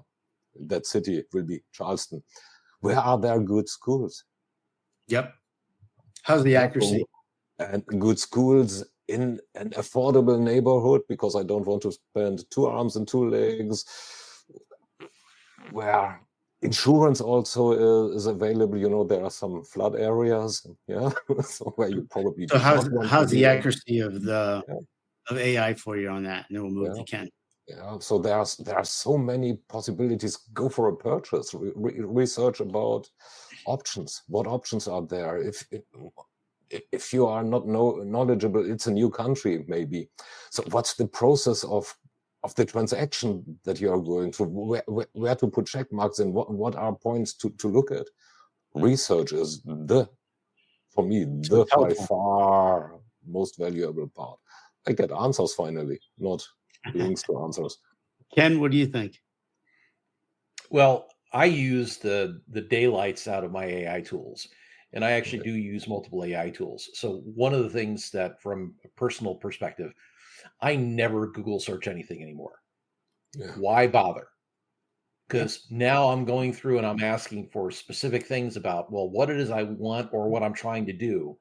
That city will be Charleston. Where are there good schools? Yep. How's the accuracy? And good schools in an affordable neighborhood, because I don't want to spend 2 arms and 2 legs. Where insurance also is available. There are some flood areas, so where you probably. So how's the accuracy of AI for you on that? And then we'll move to Ken. Yeah, so there are so many possibilities. Go for a purchase. Research about options. What options are there? If you are not knowledgeable, it's a new country maybe. So what's the process of the transaction that you are going through? Where to put check marks and what are points to look at? Research is for me by far most valuable part. I get answers finally, not links to answers. Ken, what do you think? Well, I use the daylights out of my AI tools, and I actually do use multiple AI tools. So one of the things that, from a personal perspective, I never Google search anything anymore. Yeah. Why bother? Because now I'm going through and I'm asking for specific things about, well, what it is I want or what I'm trying to do.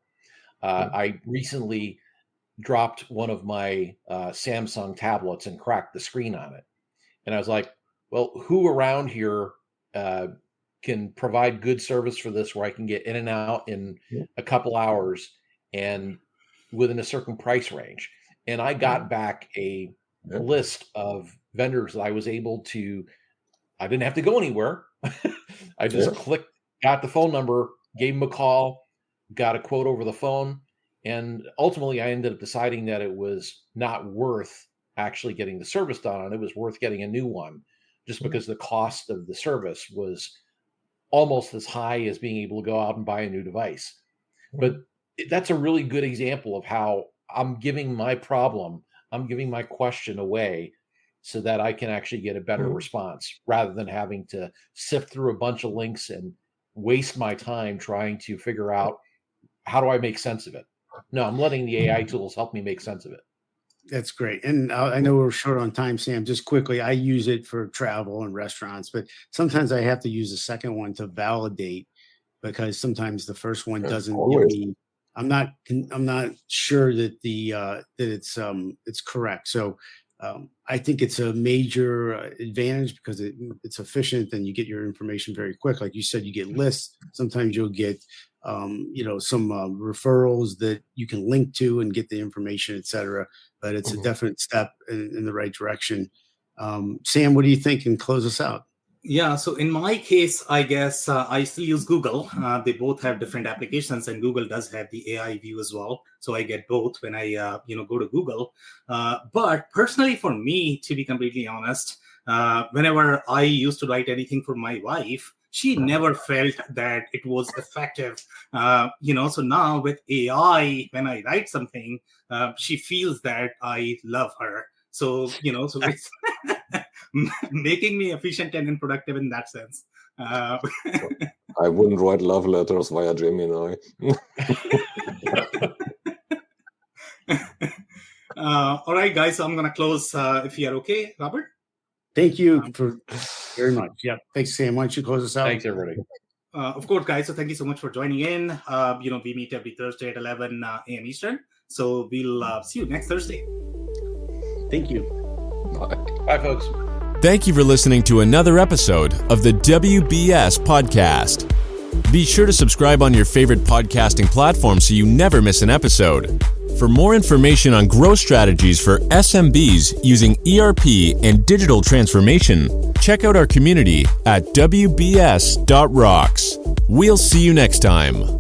I recently dropped one of my Samsung tablets and cracked the screen on it. And I was like, well, who around here can provide good service for this where I can get in and out in a couple hours and within a certain price range? And I got back a list of vendors that I was able to I didn't have to go anywhere. I just clicked, got the phone number, gave him a call, got a quote over the phone. And ultimately, I ended up deciding that it was not worth actually getting the service done on. It was worth getting a new one, just because the cost of the service was almost as high as being able to go out and buy a new device. But that's a really good example of how I'm giving my question away so that I can actually get a better response, rather than having to sift through a bunch of links and waste my time trying to figure out, how do I make sense of it? No, I'm letting the AI tools help me make sense of it. That's great. And I know we're short on time, Sam. Just quickly, I use it for travel and restaurants, but sometimes I have to use a second one to validate, because sometimes the first one doesn't give me. I'm not sure that that it's correct. So I think it's a major advantage, because it's efficient and you get your information very quick. Like you said, you get lists. Sometimes you'll get some referrals that you can link to and get the information, et cetera. But it's a definite step in the right direction. Sam, what do you think? And close us out. Yeah, so in my case, I guess I still use Google. They both have different applications, and Google does have the AI view as well. So I get both when I go to Google. But personally, for me, to be completely honest, whenever I used to write anything for my wife, she never felt that it was effective. So now with AI, when I write something, she feels that I love her. So it's making me efficient and productive in that sense. I wouldn't write love letters via Gemini. All right, guys. So I'm going to close if you're okay, Robert. Thank you very much. Yeah. Thanks, Sam. Why don't you close us out? Thanks, everybody. Of course, guys. So thank you so much for joining in. We meet every Thursday at 11 a.m. Eastern. So we'll see you next Thursday. Thank you. Bye, folks. Thank you for listening to another episode of the WBS Podcast. Be sure to subscribe on your favorite podcasting platform so you never miss an episode. For more information on growth strategies for SMBs using ERP and digital transformation, check out our community at WBS.rocks. We'll see you next time.